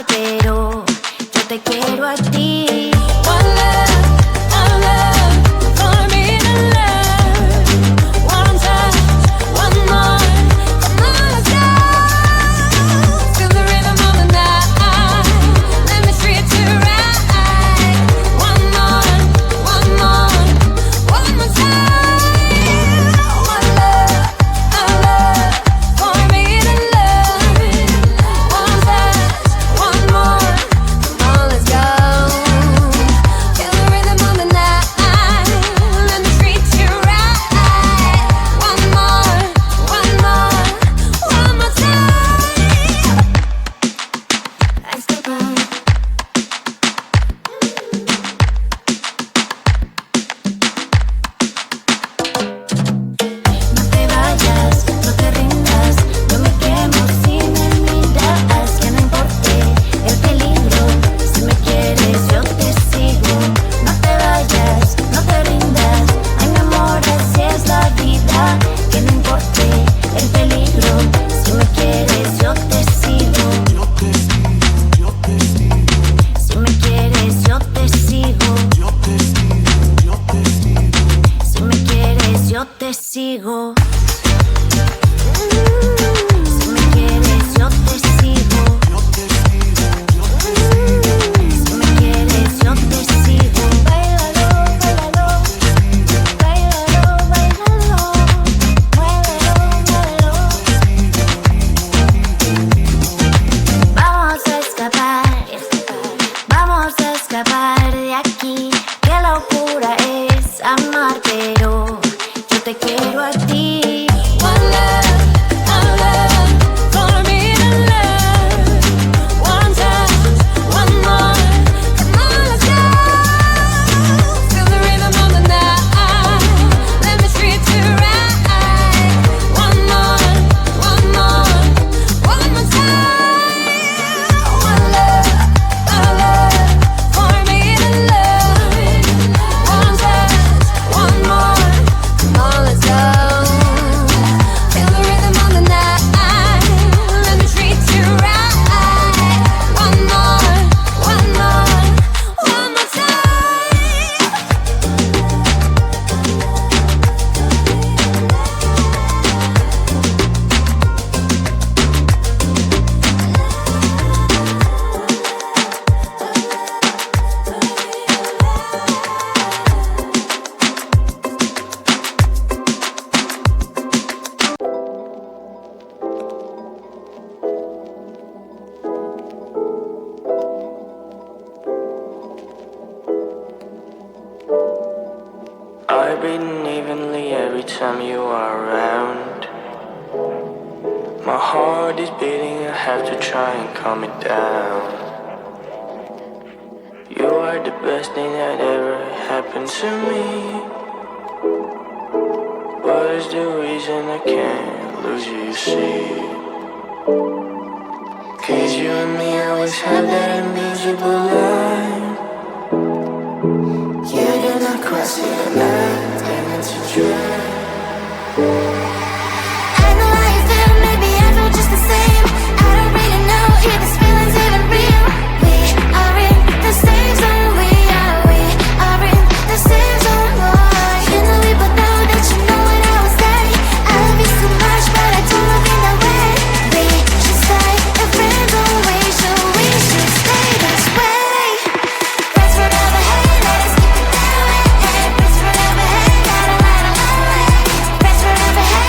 amar, pero yo te quiero a ti. One love, for me to love. One touch, one more, come on, let's go. Feel the rhythm of the night. Let me treat you right. One more, one more, one more time. One love, for me to love. One touch, one more, come on, let's go. Feel the rhythm of the night. Let me treat you right. One more, one more, one more time. Let's go. No te vayas, no te rindas, yo me quemo si me miras, que no importe el peligro, si me quieres yo te sigo. No te vayas, no te rindas, ay mi amor, así es la vida, que no importe el peligro, si me quieres yo te sigo. Si me quieres yo te sigo. Si me quieres yo te sigo. Si me quieres yo te sigo. Si me quieres yo te sigo. Báilalo, báilalo. Báilalo, báilalo. Muévelo, muévelo. Vamos a escapar. Vamos a escapar de aquí. Qué locura es amar, pero yo te quiero a ti. One love, for me to love. One touch, one more, come on, let's go. Feel the rhythm of the night. Let me treat you right. One more, one more, one more time. One love, for me to love. One touch, one more, come on, let's go. Feel the rhythm of the night. Let me treat you right. One more, one more, one more time. I breathe evenly every time you are around. My heart is beating, I have to try and calm it down. You are the best thing that ever happened to me. What is the reason I can't lose you, you see? Cause you and me always have that invisible line. Yeah, you're not crossing the line, and it's a drag. I know how you feel, maybe I feel just the same. I don't really know if this feeling's even real. We are in the same zone, we are in the same zone, boy. You know we both know that you know what I would say. I love you so much, but I don't look in that way. We should stay a friend, don't we? Should stay this way. Friends forever, hey, let us keep it that way. Hey, friends forever, hey, gotta ride a long way. Friends forever, hey.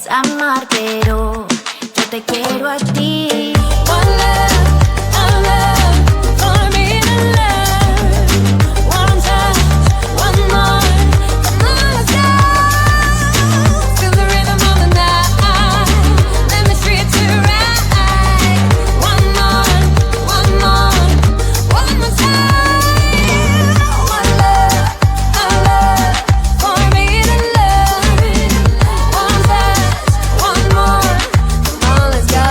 es amar, pero yo te quiero a ti. One love for me to love. One touch, one more. Come on, let's go. Feel the rhythm of the night. Let me treat you right. One more time. One love for me to love. One touch, one more. Come on, let's go.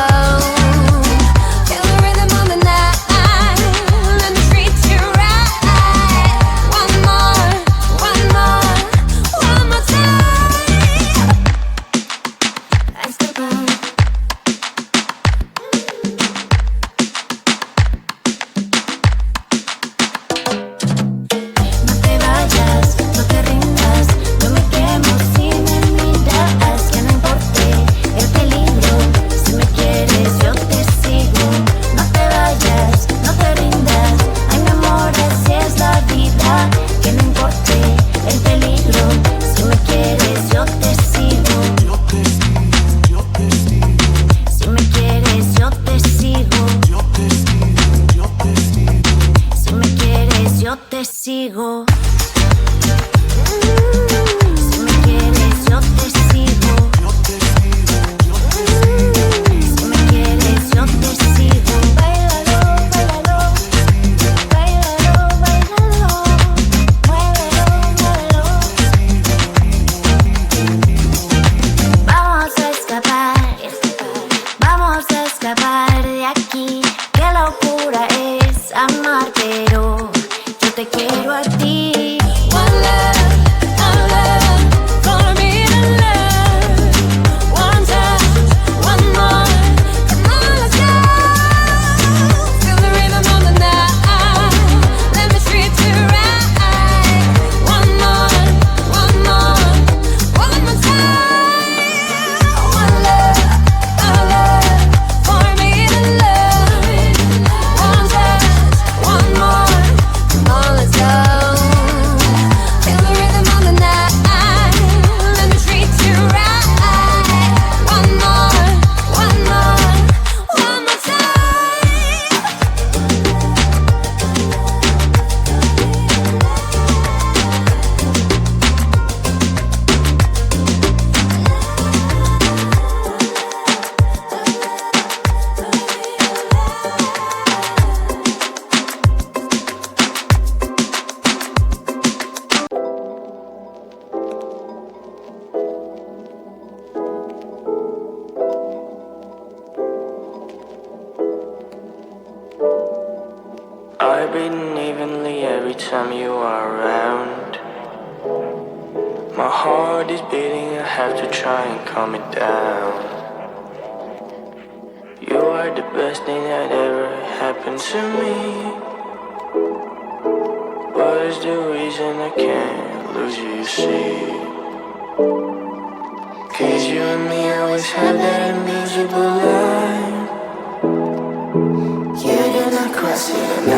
Feel the rhythm of the night. Let me treat you right. One more time. No te vayas, no te rindas, no me quemo si me miras, que no importe el peligro, si me quieres yo te sigo. No te vayas, no te rindas, ay mi amor así es la vida, que no importe el peligro, si me quieres yo te sigo. Si me quieres yo te sigo. Si me quieres yo te sigo. Si me quieres yo te sigo. Si me quieres yo te sigo. Báilalo, báilalo. Báilalo, báilalo. Muévelo, muévelo. Vamos a escapar. Vamos a escapar de aquí. Qué locura es amar, pero yo te quiero a ti. One love for me to love. One touch, one more. Come on, let's go. Feel the rhythm of the night. Let me treat you right. One more time. One love for me to love. One touch, one more. Come on, let's go. Feel the rhythm of the night. Let me treat you right. One more I breathe evenly every time you are around. My heart is beating, I have to try and calm it down. You are the best thing that ever happened to me. What is the reason I can't lose you, you see? Cause you and me always have that invisible line. You do not cross it.